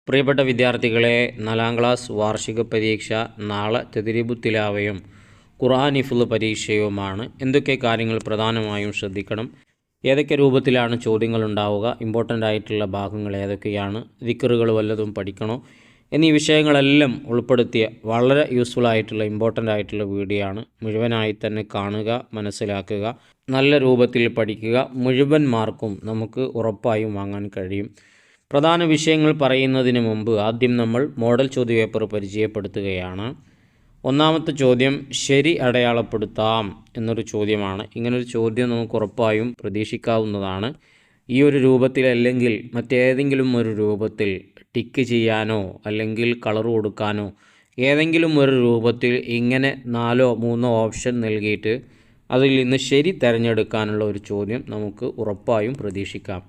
പ്രിയപ്പെട്ട വിദ്യാർത്ഥികളെ, 4ാം ക്ലാസ് വാർഷിക പരീക്ഷ നാളെ തദ്രീബു തിലാവയും ഖുർആൻ ഹിഫ്ള് പരീക്ഷയുമാണ്. എന്തൊക്കെ കാര്യങ്ങൾ പ്രധാനമായും ശ്രദ്ധിക്കണം, ഏതൊക്കെ രൂപത്തിലാണ് ചോദ്യങ്ങൾ ഉണ്ടാവുക, ഇമ്പോർട്ടൻ്റ് ആയിട്ടുള്ള ഭാഗങ്ങൾ ഏതൊക്കെയാണ്, ദിക്റുകൾ വല്ലതും പഠിക്കണോ എന്നീ വിഷയങ്ങളെല്ലാം ഉൾപ്പെടുത്തിയ വളരെ യൂസ്ഫുൾ ആയിട്ടുള്ള ഇമ്പോർട്ടൻ്റ് ആയിട്ടുള്ള വീഡിയോ ആണ്. മുഴുവനായി തന്നെ കാണുക, മനസ്സിലാക്കുക, നല്ല രൂപത്തിൽ പഠിക്കുക. മുഴുവൻ മാർക്കും നമുക്ക് ഉറപ്പായും വാങ്ങാൻ കഴിയും. പ്രധാന വിഷയങ്ങൾ പറയുന്നതിന് മുമ്പ് ആദ്യം നമ്മൾ മോഡൽ ചോദ്യപേപ്പർ പരിചയപ്പെടുത്തുകയാണ്. ഒന്നാമത്തെ ചോദ്യം ശരി അടയാളപ്പെടുത്താം എന്നൊരു ചോദ്യമാണ്. ഇങ്ങനൊരു ചോദ്യം നമുക്ക് ഉറപ്പായും പ്രതീക്ഷിക്കാവുന്നതാണ്. ഈ ഒരു രൂപത്തിൽ അല്ലെങ്കിൽ മറ്റേതെങ്കിലും ഒരു രൂപത്തിൽ ടിക്ക് ചെയ്യാനോ അല്ലെങ്കിൽ കളർ കൊടുക്കാനോ ഏതെങ്കിലും ഒരു രൂപത്തിൽ ഇങ്ങനെ 4 or 3 ഓപ്ഷൻ നൽകിയിട്ട് അതിൽ നിന്ന് ശരി തിരഞ്ഞെടുക്കാനുള്ള ഒരു ചോദ്യം നമുക്ക് ഉറപ്പായും പ്രതീക്ഷിക്കാം.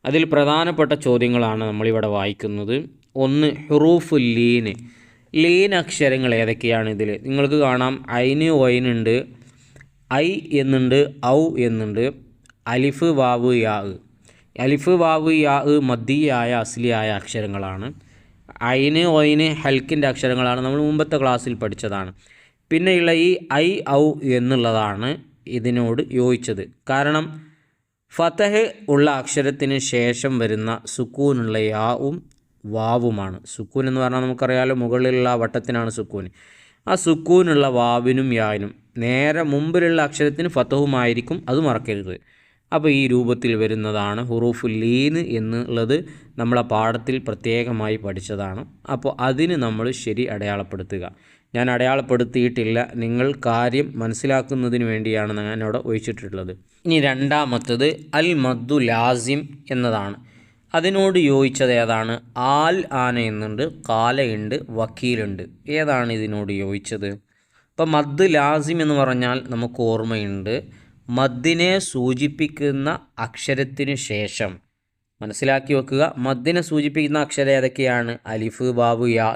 അതിൽ പ്രധാനപ്പെട്ട ചോദ്യങ്ങളാണ് നമ്മളിവിടെ വായിക്കുന്നത്. 1. ഹുറൂഫ് ലീൻ. ലീൻ അക്ഷരങ്ങൾ ഏതൊക്കെയാണ്? ഇതിൽ നിങ്ങൾക്ക് കാണാം ഐന് ഒയിനുണ്ട്, ഐ എന്നുണ്ട്, ഔ എന്നുണ്ട്, അലിഫ് വാവ് യാ. അലിഫ് വാവ് യാ മദ്ദിയായ അസ്ലിയായ അക്ഷരങ്ങളാണ്. ഐന് ഒയിന് ഹൽക്കിൻ്റെ അക്ഷരങ്ങളാണ്, നമ്മൾ മുമ്പത്തെ ക്ലാസ്സിൽ പഠിച്ചതാണ്. പിന്നെയുള്ള ഈ ഐ ഔ എന്നുള്ളതാണ് ഇതിനോട് യോജിച്ചത്. കാരണം ഫതഹ് ഉള്ള അക്ഷരത്തിന് ശേഷം വരുന്ന സുക്കൂനുള്ള യാവും വാവുമാണ്. സുക്കൂൻ എന്ന് പറഞ്ഞാൽ നമുക്കറിയാലോ, മുകളിലുള്ള വട്ടത്തിനാണ് സുക്കൂൻ. ആ സുക്കൂനുള്ള വാവിനും യാവിനും നേരെ മുമ്പിലുള്ള അക്ഷരത്തിന് ഫതഹുമായിരിക്കും, അത് മറക്കരുത്. അപ്പോൾ ഈ രൂപത്തിൽ വരുന്നതാണ് ഹുറൂഫുൽ ലീൻ എന്നുള്ളത് നമ്മളെ പാഠത്തിൽ പ്രത്യേകമായി പഠിച്ചതാണ്. അപ്പോൾ അതിന് നമ്മൾ ശരി അടയാളപ്പെടുത്തുക. ഞാൻ അടയാളപ്പെടുത്തിയിട്ടില്ല, നിങ്ങൾ കാര്യം മനസ്സിലാക്കുന്നതിന് വേണ്ടിയാണ് ഞാനവിടെ ഒഴിച്ചിട്ടുള്ളത്. ഇനി രണ്ടാമത്തത് അൽ മദ്ദു ലാസിം എന്നതാണ്. അതിനോട് യോജിച്ചത് ഏതാണ്? ആൽ ആന എന്നുണ്ട്, കാലയുണ്ട്, വക്കീലുണ്ട്. ഏതാണ് ഇതിനോട് യോജിച്ചത്? ഇപ്പം മദ് ലാസിം എന്ന് പറഞ്ഞാൽ നമുക്ക് ഓർമ്മയുണ്ട്, മദ്ദിനെ സൂചിപ്പിക്കുന്ന അക്ഷരത്തിന് ശേഷം, മനസ്സിലാക്കി വെക്കുക, മദ്ദിനെ സൂചിപ്പിക്കുന്ന അക്ഷരം ഏതൊക്കെയാണ്? അലിഫ് ബാബു യാ.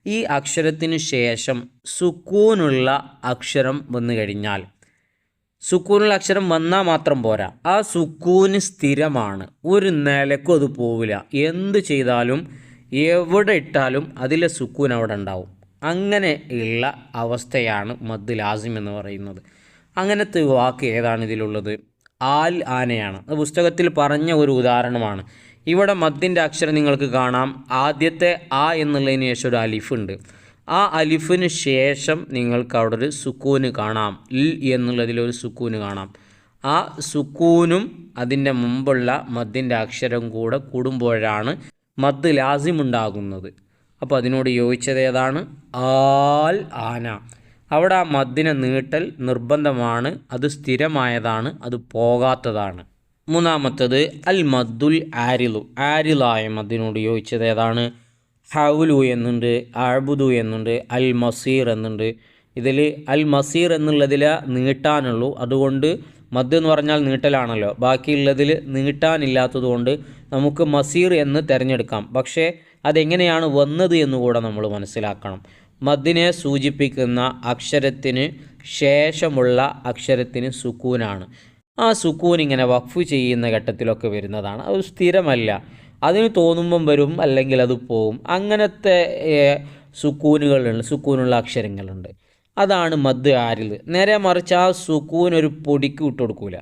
ഈ അക്ഷരത്തിന് ശേഷം സുക്കൂനുള്ള അക്ഷരം വന്നു കഴിഞ്ഞാൽ, സുക്കൂനുള്ള അക്ഷരം വന്നാൽ മാത്രം പോരാ, ആ സുക്കൂന് സ്ഥിരമാണ്, ഒരു നിലക്കും അത് പോവില്ല. എന്ത് ചെയ്താലും എവിടെ ഇട്ടാലും അതിലെ സുക്കൂൻ അവിടെ ഉണ്ടാവും. അങ്ങനെ ഉള്ള അവസ്ഥയാണ് മദ് ലാസിം എന്ന് പറയുന്നത്. അങ്ങനത്തെ വാക്ക് ഏതാണ് ഇതിലുള്ളത്? ആൽ ആനയാണ്. അത് പുസ്തകത്തിൽ പറഞ്ഞ ഒരു ഉദാഹരണമാണ്. ഇവിടെ മദ്ദിൻ്റെ അക്ഷരം നിങ്ങൾക്ക് കാണാം, ആദ്യത്തെ ആ എന്നുള്ളതിന് ശേഷം ഒരു അലിഫുണ്ട്. ആ അലിഫിന് ശേഷം നിങ്ങൾക്ക് അവിടെ ഒരു സുക്കൂന് കാണാം, ൽ എന്നുള്ളതിലൊരു സുക്കൂന് കാണാം. ആ സുക്കൂനും അതിൻ്റെ മുമ്പുള്ള മദ്ദിൻ്റെ അക്ഷരം കൂടെ കൂടുമ്പോഴാണ് മദ് ലാസിം ഉണ്ടാകുന്നത്. അപ്പോൾ അതിനോട് യോജിച്ചത് ഏതാണ്? ആൽ ആന. അവിടെ ആ മദ്ദിനെ നീട്ടൽ നിർബന്ധമാണ്, അത് സ്ഥിരമായതാണ്, അത് പോകാത്തതാണ്. മൂന്നാമത്തത് അൽ മദ്ദുൽ ആരിലു. ആരിലായ മദ്ദിനോട് യോജിച്ചത് ഏതാണ്? ഹൗലു എന്നുണ്ട്, അഅ്ബുദു എന്നുണ്ട്, അൽ മസീർ എന്നുണ്ട്. ഇതിൽ അൽ മസീർ എന്നുള്ളതിൽ നീട്ടാനുള്ളൂ, അതുകൊണ്ട് മദ് എന്ന് പറഞ്ഞാൽ നീട്ടലാണല്ലോ, ബാക്കിയുള്ളതിൽ നീട്ടാനില്ലാത്തത് കൊണ്ട് നമുക്ക് മസീർ എന്ന് തിരഞ്ഞെടുക്കാം. പക്ഷേ അതെങ്ങനെയാണ് വന്നത് എന്നുകൂടെ നമ്മൾ മനസ്സിലാക്കണം. മദ്ദിനെ സൂചിപ്പിക്കുന്ന അക്ഷരത്തിന് ശേഷമുള്ള അക്ഷരത്തിന് സുക്കൂനാണ്. ആ സുക്കൂൻ ഇങ്ങനെ വഖഫ് ചെയ്യുന്ന ഘട്ടത്തിലൊക്കെ വരുന്നതാണ്, അത് സ്ഥിരമല്ല. അതിന് തോന്നുമ്പം വരും, അല്ലെങ്കിൽ അത് പോവും. അങ്ങനത്തെ സുക്കൂനുകളുണ്ട്, സുക്കൂനുള്ള അക്ഷരങ്ങളുണ്ട്. അതാണ് മദ് ആരിൽ. നേരെ മറിച്ച് ആ സുക്കൂൻ ഒരു പൊടിക്ക് വിട്ടു കൊടുക്കില്ല,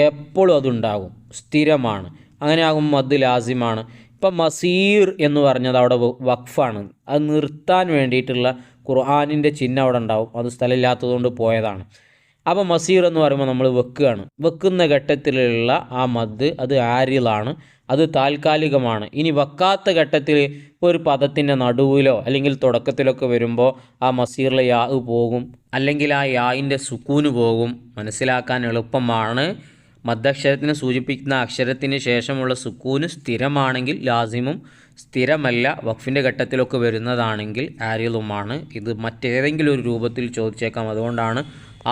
എപ്പോഴും അതുണ്ടാകും, സ്ഥിരമാണ്. അങ്ങനെ ആകുമ്പോൾ മദ് ലാസിമാണ്. ഇപ്പം മസീർ എന്ന് പറഞ്ഞത് അവിടെ വഖഫാണ്, അത് നിർത്താൻ വേണ്ടിയിട്ടുള്ള ഖുർആനിൻ്റെ ചിഹ്നം അവിടെ ഉണ്ടാവും, അത് സ്ഥലമില്ലാത്തതുകൊണ്ട് പോയതാണ്. അപ്പോൾ മസീർ എന്ന് പറയുമ്പോൾ നമ്മൾ വെക്കുകയാണ്. വെക്കുന്ന ഘട്ടത്തിലുള്ള ആ മദ് അത് ആരിലാണ്, അത് താൽക്കാലികമാണ്. ഇനി വെക്കാത്ത ഘട്ടത്തിൽ ഇപ്പോൾ ഒരു പദത്തിൻ്റെ നടുവിലോ അല്ലെങ്കിൽ തുടക്കത്തിലൊക്കെ വരുമ്പോൾ ആ മസീറിലെ യാ പോകും, അല്ലെങ്കിൽ ആ യായിൻ്റെ സുക്കൂന് പോകും. മനസ്സിലാക്കാൻ എളുപ്പമാണ്. മദ്ദക്ഷരത്തിനെ സൂചിപ്പിക്കുന്ന അക്ഷരത്തിന് ശേഷമുള്ള സുക്കൂന് സ്ഥിരമാണെങ്കിൽ ലാസിമും, സ്ഥിരമല്ല വഖഫിൻ്റെ ഘട്ടത്തിലൊക്കെ വരുന്നതാണെങ്കിൽ ആരിലുമാണ്. ഇത് മറ്റേതെങ്കിലും ഒരു രൂപത്തിൽ ചോദിച്ചേക്കാം, അതുകൊണ്ടാണ്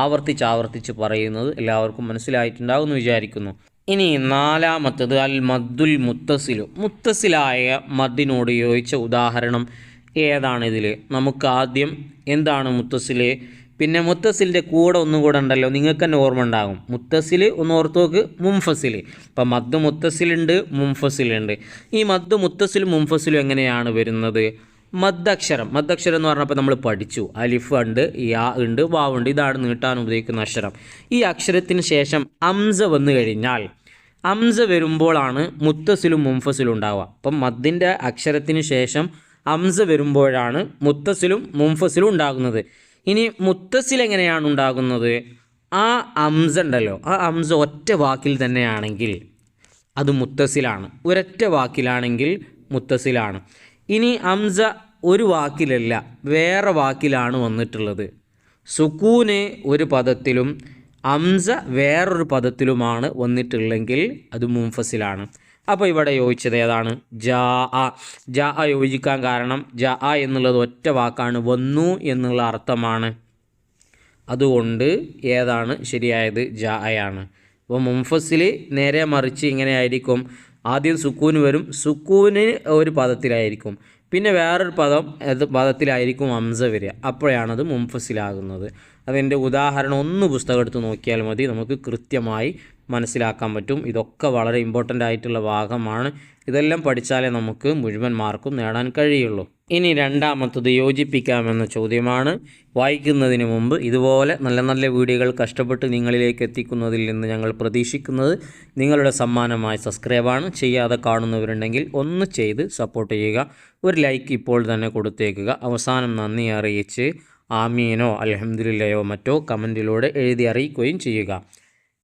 ആവർത്തിച്ച് പറയുന്നത്. എല്ലാവർക്കും മനസ്സിലായിട്ടുണ്ടാകുമെന്ന് വിചാരിക്കുന്നു. ഇനി നാലാമത്തത് അൽ മദ്ദുൽ മുത്തസിലു. മുത്തസിലായ മദ്ദിനോട് യോജിച്ച ഉദാഹരണം ഏതാണ്? ഇതിൽ നമുക്ക് ആദ്യം എന്താണ് മുത്തസിൽ? പിന്നെ മുത്തസിലിൻ്റെ കൂടെ ഒന്നും കൂടെ ഉണ്ടല്ലോ, നിങ്ങൾക്ക് തന്നെ ഓർമ്മ ഉണ്ടാകും. മുത്തസിൽ ഒന്ന് ഓർത്ത് നോക്ക്, മുംഫസിൽ. ഇപ്പം മദ് മുത്തസിലുണ്ട്, മുംഫസിലുണ്ട്. ഈ മദ് മുത്തസിലും മുംഫസിലും എങ്ങനെയാണ് വരുന്നത്? മദ്ദക്ഷരം എന്ന് പറഞ്ഞപ്പോൾ നമ്മൾ പഠിച്ചു, അലിഫ് ഉണ്ട്, യാ ഉണ്ട്, വാവ് ഉണ്ട്. ഇതാണ് നീട്ടാൻ ഉപയോഗിക്കുന്ന അക്ഷരം. ഈ അക്ഷരത്തിന് ശേഷം അംസ വന്നു കഴിഞ്ഞാൽ, അംസ വരുമ്പോഴാണ് മുത്തസിലും മുംഫസിലും ഉണ്ടാവുക. അപ്പം മദ്ദിൻ്റെ അക്ഷരത്തിന് ശേഷം അംസ വരുമ്പോഴാണ് മുത്തസിലും മുംഫസിലും ഉണ്ടാകുന്നത്. ഇനി മുത്തസിൽ എങ്ങനെയാണ് ഉണ്ടാകുന്നത്? ആ അംസ ഉണ്ടല്ലോ, ആ അംസ ഒറ്റ വാക്കിൽ തന്നെയാണെങ്കിൽ അത് മുത്തസിലാണ്. ഒരൊറ്റ വാക്കിലാണെങ്കിൽ മുത്തസിലാണ്. ഇനി അംസ ഒരു വാക്കിലല്ല, വേറെ വാക്കിലാണ് വന്നിട്ടുള്ളത്. സുക്കൂന് ഒരു പദത്തിലും അംസ വേറൊരു പദത്തിലുമാണ് വന്നിട്ടുള്ളെങ്കിൽ അത് മുംഫസിലാണ്. അപ്പോൾ ഇവിടെ യോജിച്ചത് ഏതാണ്? ജാ അ. ജാ അ യോജിക്കാൻ കാരണം ജാ അ എന്നുള്ളത് ഒറ്റ വാക്കാണ്, വന്നു എന്നുള്ള അർത്ഥമാണ്. അതുകൊണ്ട് ഏതാണ് ശരിയായത്? ജാ അയാണ്. അപ്പോൾ മുംഫസിൽ നേരെ മറിച്ച് ഇങ്ങനെ ആയിരിക്കും. ആദ്യം സുക്കൂന് വരും, സുക്കൂന് ഒരു പദത്തിലായിരിക്കും, പിന്നെ വേറൊരു പദത്തിലായിരിക്കും ഹംസ വരിക. അപ്പോഴാണത് മുംഫസിലാകുന്നത്. അതിൻ്റെ ഉദാഹരണം ഒന്ന് പുസ്തകം എടുത്ത് നോക്കിയാൽ മതി, നമുക്ക് കൃത്യമായി മനസ്സിലാക്കാൻ പറ്റും. ഇതൊക്കെ വളരെ ഇമ്പോർട്ടൻ്റ് ആയിട്ടുള്ള ഭാഗമാണ്. ഇതെല്ലാം പഠിച്ചാലേ നമുക്ക് മുഴുവൻ മാർക്കും നേടാൻ കഴിയുള്ളൂ. ഇനി രണ്ടാമത്തത് യോജിപ്പിക്കാമെന്ന ചോദ്യമാണ്. വായിക്കുന്നതിന് മുമ്പ് ഇതുപോലെ നല്ല നല്ല വീഡിയോകൾ കഷ്ടപ്പെട്ട് നിങ്ങളിലേക്ക് എത്തിക്കുന്നതിൽ നിന്ന് ഞങ്ങൾ പ്രതീക്ഷിക്കുന്നത് നിങ്ങളുടെ സമ്മാനമായ സബ്സ്ക്രൈബാണ്. ചെയ്യാതെ കാണുന്നവരുണ്ടെങ്കിൽ ഒന്ന് ചെയ്ത് സപ്പോർട്ട് ചെയ്യുക. ഒരു ലൈക്ക് ഇപ്പോൾ തന്നെ കൊടുത്തേക്കുക. അവസാനം നന്ദി അറിയിച്ച് ആമീനോ അൽഹംദുലില്ലയോ മറ്റോ കമൻറ്റിലൂടെ എഴുതി അറിയിക്കുകയും ചെയ്യുക.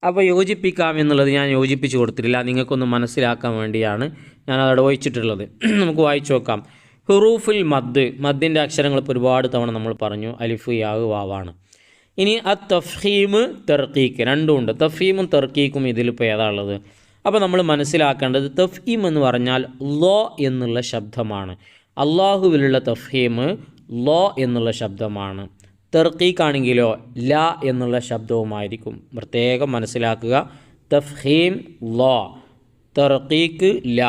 അപ്പോൾ യോജിപ്പിക്കാം എന്നുള്ളത് ഞാൻ യോജിപ്പിച്ച് കൊടുത്തിട്ടില്ല, നിങ്ങൾക്കൊന്ന് മനസ്സിലാക്കാൻ വേണ്ടിയാണ് ഞാനതവിടെ വായിച്ചിട്ടുള്ളത്. നമുക്ക് വായിച്ചു നോക്കാം. ഹുറൂഫുൽ മദ്ദിൻ്റെ അക്ഷരങ്ങൾ ഇപ്പോൾ ഒരുപാട് തവണ നമ്മൾ പറഞ്ഞു, അലിഫ് യാ വാവാണ്. ഇനി തഫ്ഹീം തർക്കീക്ക് രണ്ടും ഉണ്ട്. തഫ്ഹീമും തർക്കീക്കും ഇതിലിപ്പോൾ ഏതാ ഉള്ളത്? അപ്പോൾ നമ്മൾ മനസ്സിലാക്കേണ്ടത് തഫ്ഹീം എന്ന് പറഞ്ഞാൽ ലോ എന്നുള്ള ശബ്ദമാണ്. അള്ളാഹുവിലുള്ള തഫ്ഹീം ലോ എന്നുള്ള ശബ്ദമാണ്. തർക്കീക്കാണെങ്കിലോ ല എന്നുള്ള ശബ്ദവുമായിരിക്കും. പ്രത്യേകം മനസ്സിലാക്കുക. തഫ്ഹീം ലോ, തർക്കീക്ക് ല,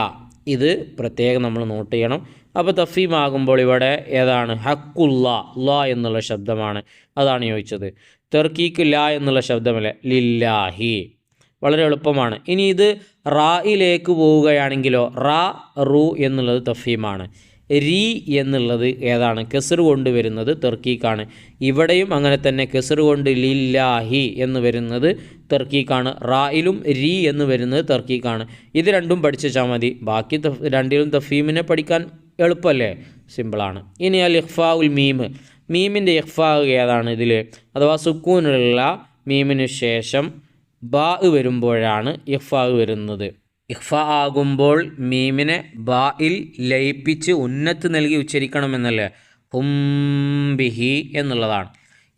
ഇത് പ്രത്യേകം നമ്മൾ നോട്ട് ചെയ്യണം. അപ്പോൾ തഫ്ഹീം ആകുമ്പോൾ ഇവിടെ ഏതാണ്? ഹക്കുള്ള ല എന്നുള്ള ശബ്ദമാണ്, അതാണ് ചോദിച്ചത്. തർക്കീക്ക് ല എന്നുള്ള ശബ്ദമല്ല, ലില്ലാഹി. വളരെ എളുപ്പമാണ്. ഇനി ഇത് റായിലേക്ക് പോവുകയാണെങ്കിലോ റാ റു എന്നുള്ളത് തഫ്ഹീമാണ്. രീ എന്നുള്ളത് ഏതാണ്? കെസർ കൊണ്ട് വരുന്നത് തർക്കീക്കാണ്. ഇവിടെയും അങ്ങനെ തന്നെ കെസർ കൊണ്ട് ലില്ലാഹി എന്ന് വരുന്നത് തർക്കീക്കാണ്. റായിലും രീ എന്ന് വരുന്നത് തർക്കീക്കാണ്. ഇത് രണ്ടും പഠിച്ചാൽ മതി. ബാക്കി രണ്ടിലും തഫീമിനെ പഠിക്കാൻ എളുപ്പമല്ലേ, സിമ്പിളാണ്. ഇനി അൽ ഇഖ്ഫാ ഉൽ മീമിൻ്റെ ഇഖ്ഫാ ഏതാണ് ഇതിൽ? അഥവാ സുക്കൂനുള്ള മീമിന് ശേഷം ബാ വരുമ്പോഴാണ് ഇഖ്ഫാ വരുന്നത്. ഇഖ്ഫ ആകുമ്പോൾ മീമിനെ ബായിൽ ലയിപ്പിച്ച് ഉന്നത്ത് നൽകി ഉച്ചരിക്കണമെന്നല്ലേ, ഹുംബിഹി എന്നുള്ളതാണ്.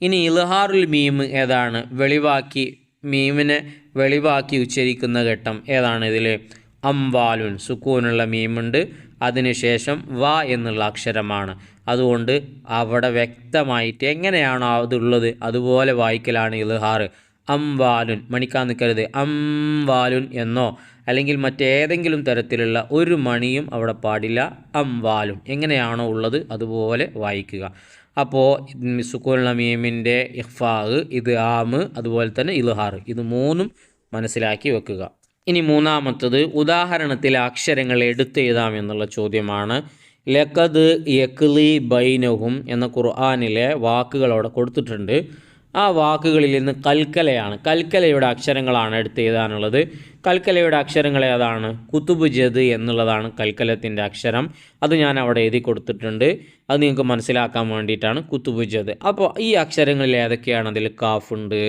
ഇനി ഇൽഹാറുൽ മീം ഏതാണ്? മീമിനെ വെളിവാക്കി ഉച്ചരിക്കുന്ന ഘട്ടം ഏതാണ് ഇതിൽ? അംവാലുൻ. സുക്കൂനുള്ള മീമുണ്ട്, അതിനുശേഷം വ എന്നുള്ള അക്ഷരമാണ്. അതുകൊണ്ട് അവിടെ വ്യക്തമായിട്ട് എങ്ങനെയാണോ അതുള്ളത് അതുപോലെ വായിക്കലാണ് ഇൽഹാർ. അംവാലുൻ, മണിക്കാൻ നിൽക്കരുത്. അംവാലുൻ എന്നോ അല്ലെങ്കിൽ മറ്റേതെങ്കിലും തരത്തിലുള്ള ഒരു മണിയും അവിടെ പാടില്ല. അംവാലുൻ എങ്ങനെയാണോ ഉള്ളത് അതുപോലെ വായിക്കുക. അപ്പോൾ സുക്കൂനുള്ള മീമിൻ്റെ ഇഖ്ഫാ, ഇത് ആമ്, അതുപോലെ തന്നെ ഇൽഹാർ, ഇത് മൂന്നും മനസ്സിലാക്കി വെക്കുക. ഇനി മൂന്നാമത്തത് ഉദാഹരണത്തിൽ അക്ഷരങ്ങൾ എടുത്തെഴുതാമെന്നുള്ള ചോദ്യമാണ്. ലഖദ് യഖ്ലി ബൈനഹും എന്ന ഖുർആനിലെ വാക്കുകളവിടെ കൊടുത്തിട്ടുണ്ട്. ആ വാക്കുകളിൽ നിന്ന് കൽക്കലയാണ്, കൽക്കലയുടെ അക്ഷരങ്ങളാണ് എടുത്തെഴുതാനുള്ളത്. കൽക്കലയുടെ അക്ഷരങ്ങൾ ഏതാണ്? കുതുബ് ജദ് എന്നുള്ളതാണ് കൽക്കലത്തിൻ്റെ അക്ഷരം. അത് ഞാൻ അവിടെ എഴുതി കൊടുത്തിട്ടുണ്ട്, അത് നിങ്ങൾക്ക് മനസ്സിലാക്കാൻ വേണ്ടിയിട്ടാണ് കുതുബ് ജദ്. അപ്പോൾ ഈ അക്ഷരങ്ങളിൽ ഏതൊക്കെയാണ്? അതിൽ കാഫ് ഉണ്ട്,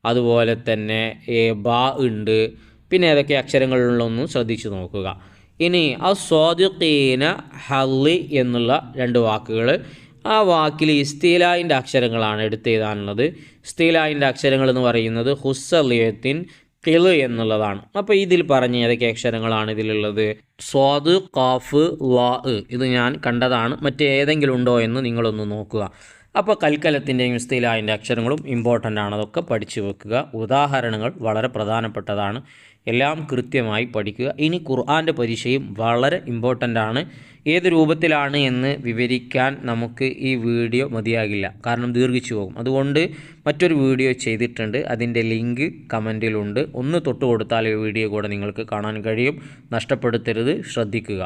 അതുപോലെ തന്നെ ബാ ഉണ്ട്, പിന്നെ ഏതൊക്കെ അക്ഷരങ്ങളിലുള്ളൊന്നും ശ്രദ്ധിച്ചു നോക്കുക. ഇനി അസ്വാദിഖീന ഹല്ലി എന്നുള്ള രണ്ട് വാക്കുകൾ, ആ വാക്കിൽ ഇസ്തീലായിൻ്റെ അക്ഷരങ്ങളാണ് എടുത്തെഴുതാനുള്ളത്. ഇസ്തീലായിൻ്റെ അക്ഷരങ്ങൾ എന്ന് പറയുന്നത് ഹുസ്സലിയത്തിൻ കിള് എന്നുള്ളതാണ്. അപ്പോൾ ഇതിൽ പറഞ്ഞ ഏതൊക്കെ അക്ഷരങ്ങളാണ് ഇതിലുള്ളത്? സ്വാദ്, കാഫ്, ലാ. ഇത് ഞാൻ കണ്ടതാണ്, മറ്റേതെങ്കിലും ഉണ്ടോ എന്ന് നിങ്ങളൊന്ന് നോക്കുക. അപ്പോൾ കൽക്കലത്തിൻ്റെയും ഇസ്തീലായിൻ്റെ അക്ഷരങ്ങളും ഇമ്പോർട്ടൻ്റ് ആണ്, അതൊക്കെ പഠിച്ചു വെക്കുക. ഉദാഹരണങ്ങൾ വളരെ പ്രധാനപ്പെട്ടതാണ്. എല്ലാം കൃത്യമായി പഠിക്കുക. ഇനി ഖുർആൻ്റെ പരീക്ഷയും വളരെ ഇമ്പോർട്ടൻ്റ് ആണ്. ഏത് രൂപത്തിലാണ് എന്ന് വിവരിക്കാൻ നമുക്ക് ഈ വീഡിയോ മതിയാകില്ല, കാരണം ദീർഘിച്ചു പോകും. അതുകൊണ്ട് മറ്റൊരു വീഡിയോ ചെയ്തിട്ടുണ്ട്, അതിൻ്റെ ലിങ്ക് കമൻറ്റിലുണ്ട്. ഒന്ന് തൊട്ട് കൊടുത്താൽ ഈ വീഡിയോ കൂടെ നിങ്ങൾക്ക് കാണാൻ കഴിയും. നഷ്ടപ്പെടുത്തരുത്, ശ്രദ്ധിക്കുക.